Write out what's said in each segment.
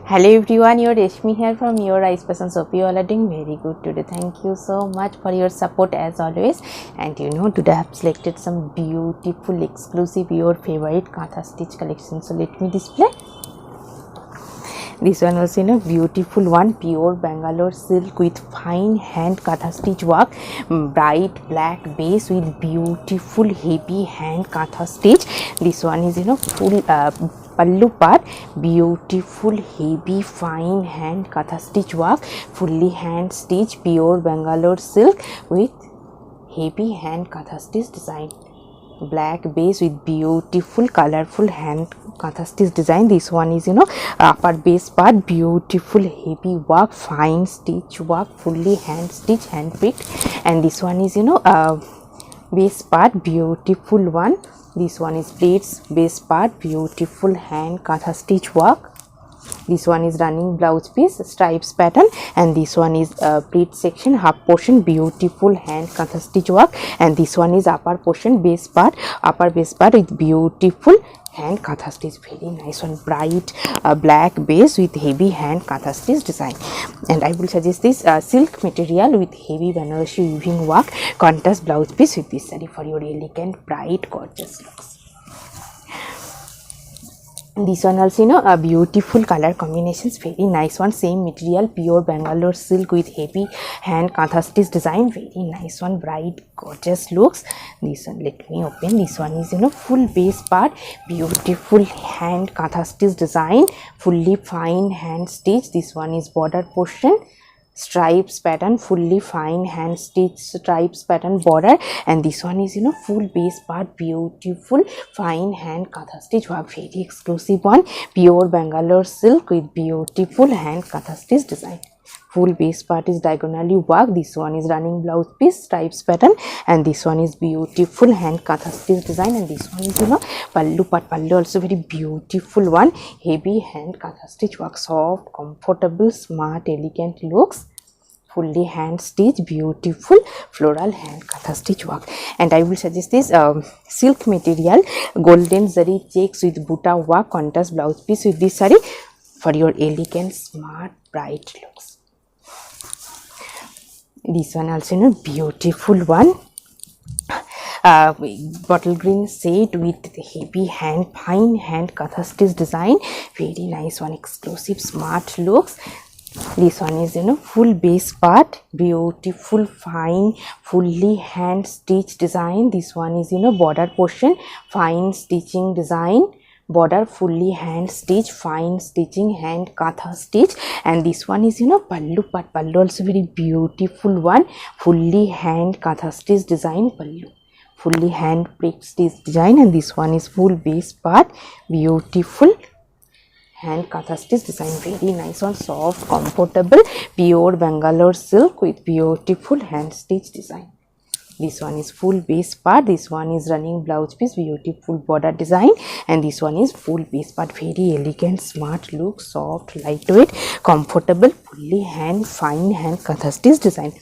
Hello everyone, your Reshmi here from Your Eyes Persons. Hope you all are doing very good today. Thank you so much for your support as always. And today I have selected some beautiful exclusive your favorite Katha stitch collection. So let me display. This one also beautiful one, pure Bangalore silk with fine hand Katha stitch work, bright black base with beautiful heavy hand Katha stitch. This one is full pallu part, beautiful heavy fine hand Katha stitch work, fully hand stitch, pure Bangalore silk with heavy hand Katha stitch design. Black base with beautiful colorful hand Katha stitch design. This one is upper base part, beautiful heavy work, fine stitch work, fully hand stitch, hand picked. And this one is base part, beautiful one. This one is pleats, base part, beautiful hand Katha stitch work. This one is running blouse piece, stripes pattern, and this one is pleat section, half portion, beautiful hand Katha stitch work. And this one is upper portion, base part, upper base part with beautiful hand Katha stitch. Very nice one, bright black base with heavy hand Katha stitch design. And I will suggest this silk material with heavy Banarasi weaving work, contrast blouse piece with this saree for your elegant, bright, gorgeous looks. This one also a beautiful color combinations, very nice one, same material, pure Bangalore silk with heavy hand Katha stitch design. Very nice one, bright gorgeous looks. This one, let me open. This one is full base part, beautiful hand Katha stitch design, fully fine hand stitch. This one is border portion, stripes pattern, fully fine hand stitch stripes pattern border. And this one is full base part, beautiful fine hand Katha stitch work, very exclusive one, pure Bangalore silk with beautiful hand Katha stitch design. Full base part is diagonally work. This one is running blouse piece, stripes pattern, and this one is beautiful hand Katha stitch design. And this one is pallu part, pallu also very beautiful one, heavy hand Katha stitch work, soft, comfortable, smart, elegant looks, fully hand stitch, beautiful floral hand Katha stitch work. And I will suggest this silk material, golden zari checks with buta work, contrast blouse piece with this saree for your elegant, smart, bright looks. This one also beautiful one, bottle green shade with heavy hand, fine hand Katha stitch design. Very nice one, exclusive, smart looks. This one is full base part, beautiful fine fully hand stitch design. This one is border portion, fine stitching design, border fully hand stitch, fine stitching hand Katha stitch. And this one is pallu part, pallu also very beautiful one, fully hand Katha stitch design, pallu fully hand prick stitch design. And this one is full base part, beautiful hand Katha stitch design. Very nice one, soft, comfortable, pure Bangalore silk with beautiful hand stitch design. This one is full base part, this one is running blouse piece, beautiful border design. And this one is full base part, very elegant, smart look, soft, lightweight, comfortable, fully hand, fine hand Katha stitch design.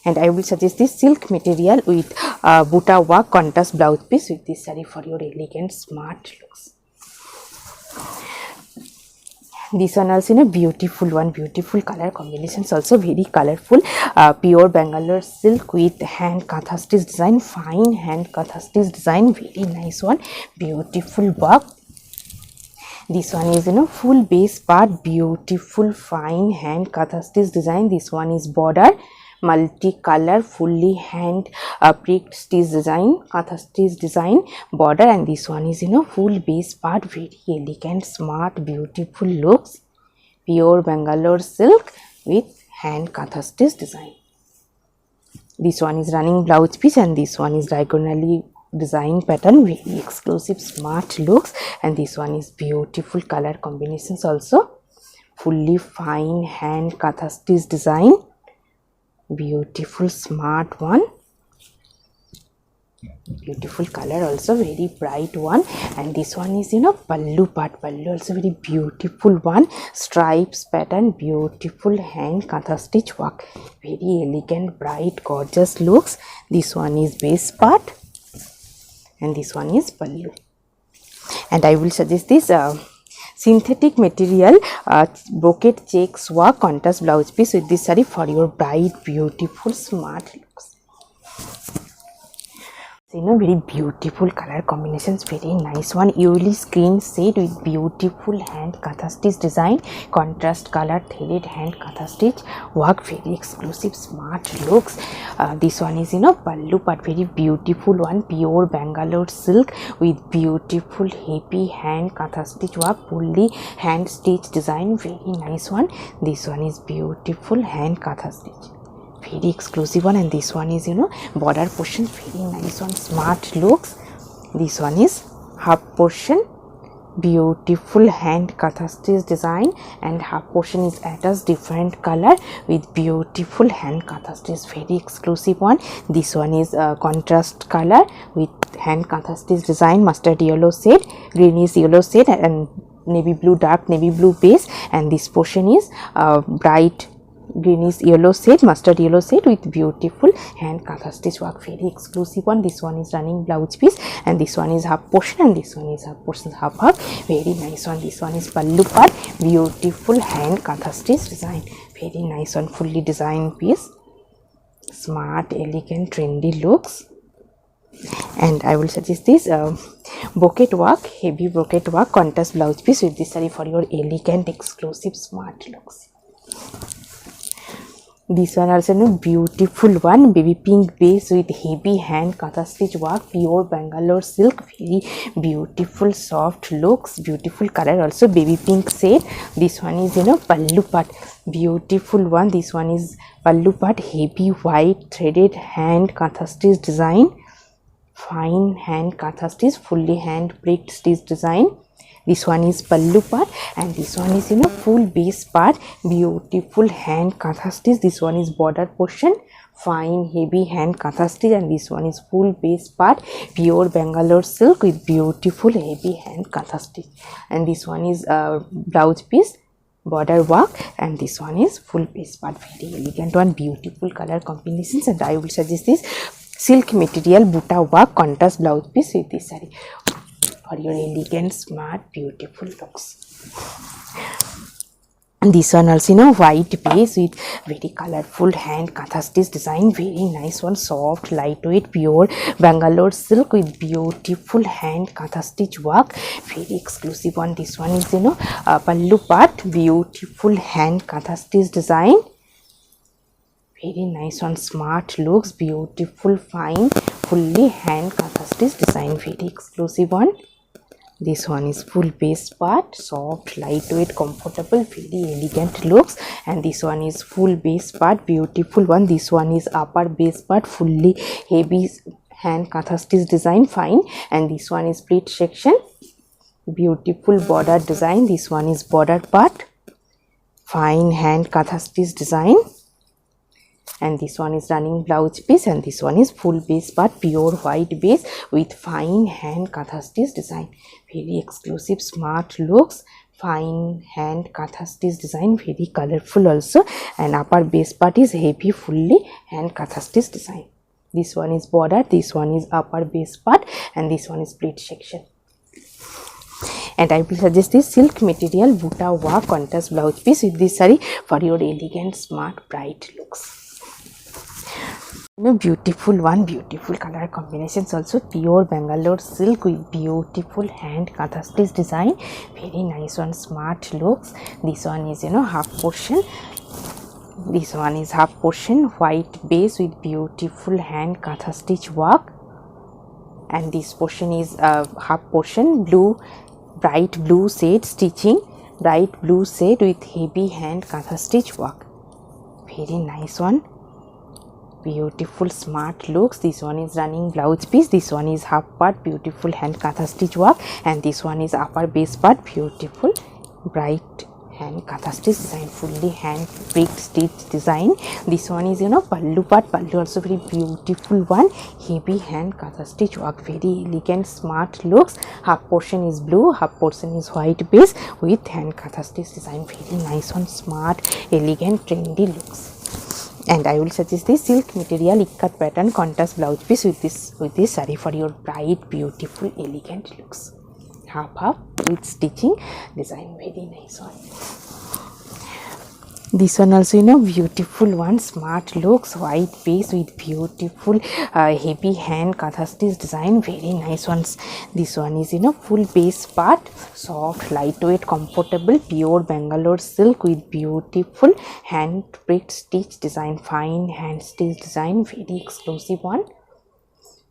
And I will suggest this silk material with buta work, contrast blouse piece with this saree for your elegant, smart looks. This one also beautiful one, beautiful color combinations, also very colorful, pure Bangalore silk with hand Katha stitch design, fine hand Katha stitch design. Very nice one, beautiful work. This one is full base part, beautiful fine hand Katha stitch design. This one is border, multi-color, fully hand pricked stitch design, Katha stitch design border. And this one is full base part, very elegant, smart, beautiful looks, pure Bangalore silk with hand Katha stitch design. This one is running blouse piece, and this one is diagonally design pattern, very exclusive, smart looks. And this one is beautiful color combinations, also fully fine hand Katha stitch design, beautiful, smart one, beautiful color, also very bright one. And this one is pallu part, pallu also very beautiful one, stripes pattern, beautiful hand Katha stitch work, very elegant, bright, gorgeous looks. This one is base part, and this one is pallu. And I will suggest this synthetic material brocade checks work contrast blouse piece with this saree for your bright, beautiful, smart looks. Very beautiful color combinations, very nice one. Usually screen shade with beautiful hand katha stitch design, contrast color threaded hand katha stitch work, very exclusive, smart looks. This one is pallu part, very beautiful one, pure Bangalore silk with beautiful heavy hand katha stitch work, fully hand stitch design, very nice one. This one is beautiful hand katha stitch, very exclusive one. And this one is border portion, very nice one, smart looks. This one is half portion, beautiful hand katha stitch design, and half portion is attached different color with beautiful hand katha stitch, very exclusive one. This one is contrast color with hand katha stitch design, mustard yellow shade, greenish yellow shade, and navy blue, dark navy blue base. And this portion is bright greenish yellow shade, mustard yellow shade with beautiful hand katha stitch work, very exclusive one. This one is running blouse piece, and this one is half portion, and this one is half portion, half, very nice one. This one is pallu part, beautiful hand katha stitch design, very nice one, fully designed piece, smart, elegant, trendy looks. And I will suggest this brocade work, heavy brocade work contrast blouse piece with this saree for your elegant, exclusive, smart looks. This one also beautiful one, baby pink base with heavy hand katha stitch work, pure Bangalore silk, very beautiful, soft looks, beautiful color also, baby pink shade. This one is pallu part, beautiful one. This one is pallu part, heavy white threaded hand katha stitch design, fine hand katha stitch, fully hand pricked stitch design. This one is pallu part, and this one is full base part, beautiful hand katha stitch. This one is border portion, fine heavy hand katha stitch, and this one is full base part, pure Bangalore silk with beautiful heavy hand katha stitch. And this one is blouse piece, border work, and this one is full base part, very elegant one, beautiful color combinations. And I will suggest this silk material buta work contrast blouse piece with this saree for your elegant, smart, beautiful looks. And this one also white base with very colorful hand katha stitch design, very nice one, soft, lightweight, pure Bangalore silk with beautiful hand katha stitch work, very exclusive one. This one is pallu part, beautiful hand katha stitch design, very nice one, smart looks, beautiful, fine, fully hand katha stitch design, very exclusive one. This one is full base part, soft, lightweight, comfortable, very elegant looks. And this one is full base part, beautiful one. This one is upper base part, fully heavy hand katha stitch design, fine. And this one is pleat section, beautiful border design. This one is border part, fine hand katha stitch design. And this one is running blouse piece, and this one is full base part, pure white base with fine hand katha stitch design, very exclusive, smart looks, fine hand katha stitch design, very colorful also. And upper base part is heavy, fully hand katha stitch design. This one is border, this one is upper base part, and this one is pleat section. And I will suggest this silk material buta work contrast blouse piece with this saree for your elegant, smart, bright looks. Beautiful one, beautiful color combinations also, pure Bangalore silk with beautiful hand katha stitch design, very nice one, smart looks. This one is half portion, this one is half portion, white base with beautiful hand katha stitch work, and this portion is half portion, blue, bright blue shade stitching, bright blue shade with heavy hand katha stitch work, very nice one, beautiful, smart looks. This one is running blouse piece, this one is half part, beautiful hand katha stitch work, and this one is upper base part, beautiful bright hand katha stitch design, fully hand pricked stitch design. This one is pallu part, pallu also very beautiful one, heavy hand katha stitch work, very elegant, smart looks. Half portion is blue, half portion is white base with hand katha stitch design, very nice one, smart, elegant, trendy looks. And I will suggest this silk material ikat pattern contrast blouse piece with this saree for your bright, beautiful, elegant looks. half with stitching design, very nice one. This one also, beautiful one, smart looks, white base with beautiful heavy hand katha stitch design, very nice ones. This one is, full base part, soft, lightweight, comfortable, pure Bangalore silk with beautiful hand pricked stitch design, fine hand stitch design, very exclusive one,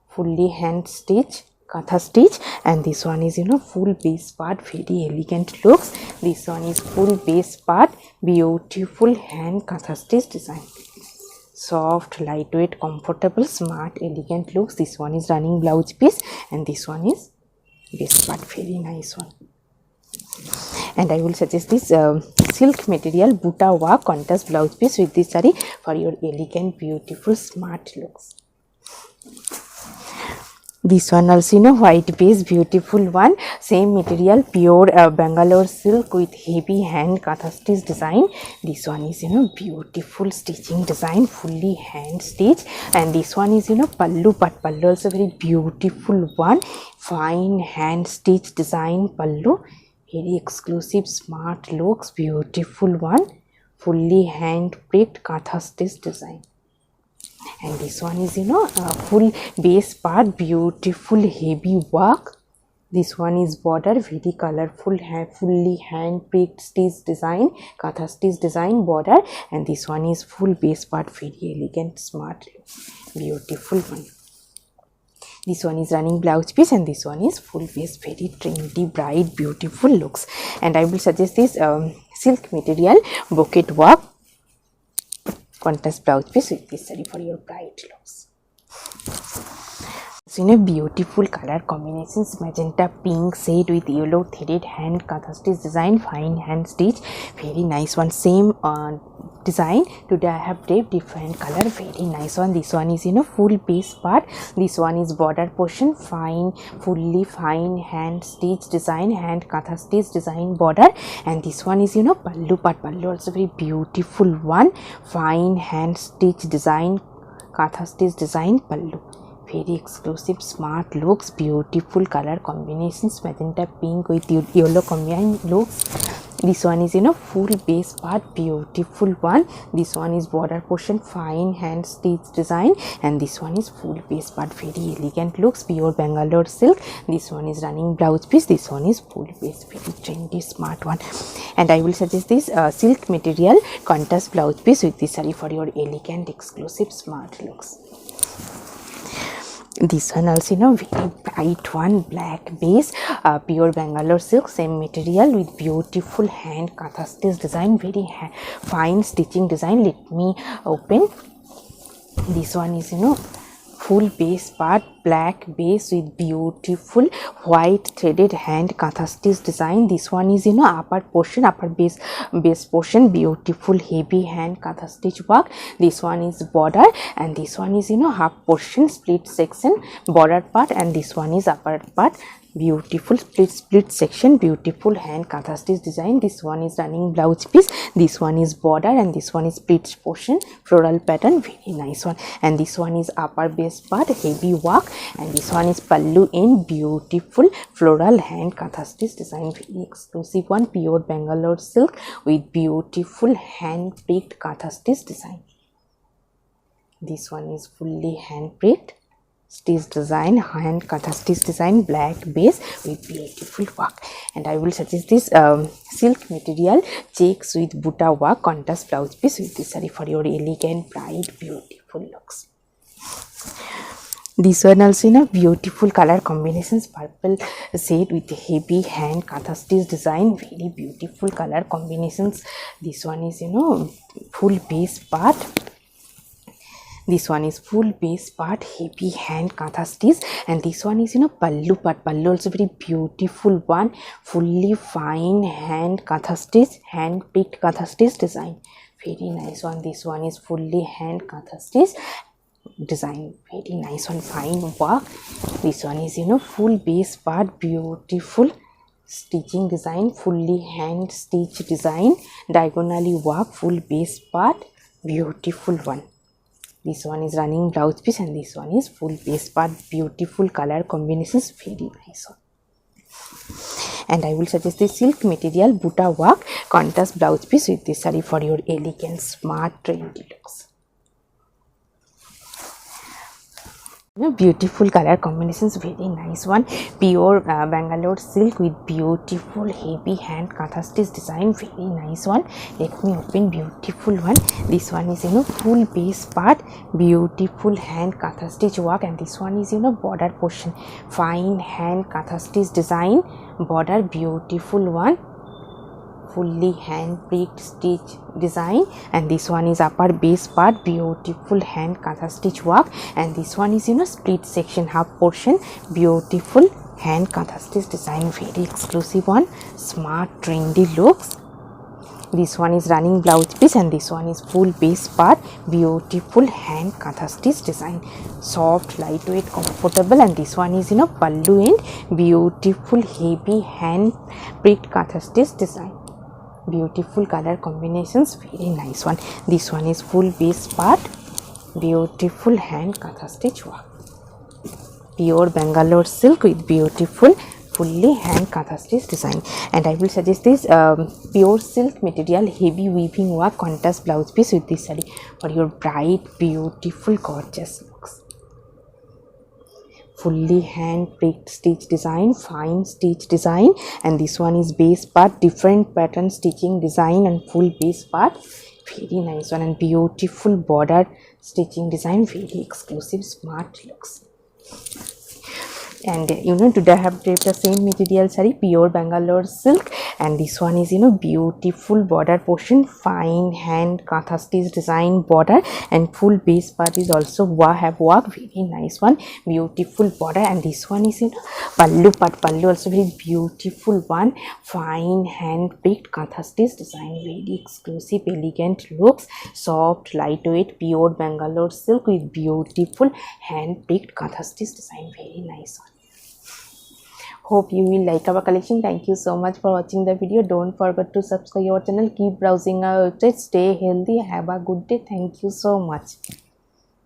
fully hand stitch katha stitch. And this one is, full base part, very elegant looks. This one is full base part, beautiful hand katha stitch design, soft, lightweight, comfortable, smart, elegant looks. This one is running blouse piece, and this one is base part, very nice one. And I will suggest this silk material buta work contrast blouse piece with this saree for your elegant, beautiful, smart looks. This one also, white base, beautiful one, same material, pure Bangalore silk with heavy hand katha stitch design. This one is, beautiful stitching design, fully hand stitch. And this one is, pallu part, pallu also very beautiful one, fine hand stitch design pallu, very exclusive, smart looks, beautiful one, fully hand pricked katha stitch design. And this one is, full base part, beautiful heavy work. This one is border, very colorful, fully hand pricked stitch design, katha stitch design border. And this one is full base part, very elegant, smart, beautiful one. This one is running blouse piece, and this one is full base, very trendy, bright, beautiful looks. And I will suggest this silk material bouquet work contrast blouse piece with this saree for your bright looks. So, beautiful color combinations, magenta pink shade with yellow threaded hand katha stitch design, fine hand stitch, very nice one. Same design, today I have draped different color, very nice one. This one is, full base part, this one is border portion, fine, fully fine hand stitch design, hand katha stitch design border. And this one is, pallu part, pallu also very beautiful one, fine hand stitch design, katha stitch design pallu, very exclusive, smart looks, beautiful color combinations, magenta pink with yellow combined looks. This one is, full base part, beautiful one. This one is border portion, fine hand stitch design. And this one is full base part, very elegant looks, pure Bangalore silk. This one is running blouse piece, this one is full base, very trendy, smart one. And I will suggest this silk material contrast blouse piece with this saree for your elegant, exclusive, smart looks. This one also, very bright one, black base, pure Bangalore silk, same material with beautiful hand katha stitch design, very fine stitching design. Let me open. This one is, full base part, black base with beautiful white threaded hand katha stitch design. This one is, upper portion, upper base portion, beautiful heavy hand katha stitch work. This one is border, and this one is, half portion, split section, border part. And this one is upper part, beautiful split section, beautiful hand katha stitch design. This one is running blouse piece, this one is border, and this one is split portion, floral pattern, very nice one. And this one is upper base part, heavy work. And this one is pallu in beautiful floral hand katha stitch design, very exclusive one, pure Bangalore silk with beautiful hand pricked katha stitch design. This one is fully hand pricked stitch design, hand katha stitch design, black base with beautiful work. And I will suggest this silk material checks with buta work contrast blouse piece with this saree for your elegant, bright, beautiful looks. This one also, beautiful color combinations, purple shade with heavy hand katha stitch design, very beautiful color combinations. This one is, full base part. This one is full base part, heavy hand katha stitch. And this one is, pallu part, pallu also very beautiful one, fully fine hand katha stitch, hand picked katha stitch design, very nice one. This one is fully hand katha stitch design, very nice one, fine work. This one is, full base part, beautiful stitching design, fully hand stitch design, diagonally work, full base part, beautiful one. This one is running blouse piece, and this one is full base part, beautiful color combinations, very nice one. And I will suggest this silk material buta work contrast blouse piece with this saree for your elegant, smart, trendy looks. Beautiful color combinations, very nice one. Pure Bangalore silk with beautiful heavy hand katha stitch design, very nice one. Let me open beautiful one. This one is full base part, beautiful hand katha stitch work, and this one is border portion, fine hand katha stitch design border, beautiful one, fully hand pricked stitch design. And this one is upper base part, beautiful hand katha stitch work, and this one is split section half portion, beautiful hand katha stitch design, very exclusive one, smart trendy looks. This one is running blouse piece, and this one is full base part, beautiful hand katha stitch design, soft, lightweight, comfortable. And this one is pallu and beautiful heavy hand pricked katha stitch design, beautiful color combinations, very nice one. This one is full base part, beautiful hand katha stitch work, pure Bangalore silk with beautiful fully hand katha stitch design. And I will suggest this pure silk material heavy weaving work contrast blouse piece with this saree for your bright, beautiful, gorgeous looks. Fully hand pricked stitch design, fine stitch design, and this one is base part, different pattern stitching design and full base part, very nice one, and beautiful border stitching design, very exclusive, smart looks. And today I have draped the same material saree, pure Bangalore silk, and this one is beautiful border portion, fine hand katha stitch design border, and full base part is also have work, very nice one, beautiful border. And this one is pallu part, pallu also very beautiful one, fine hand picked katha stitch design, very exclusive, elegant looks, soft, lightweight, pure Bangalore silk with beautiful hand picked katha stitch design, very nice one. Hope you will like our collection. Thank you so much for watching the video. Don't forget to subscribe our channel. Keep browsing our website. Stay healthy. Have a good day. Thank you so much.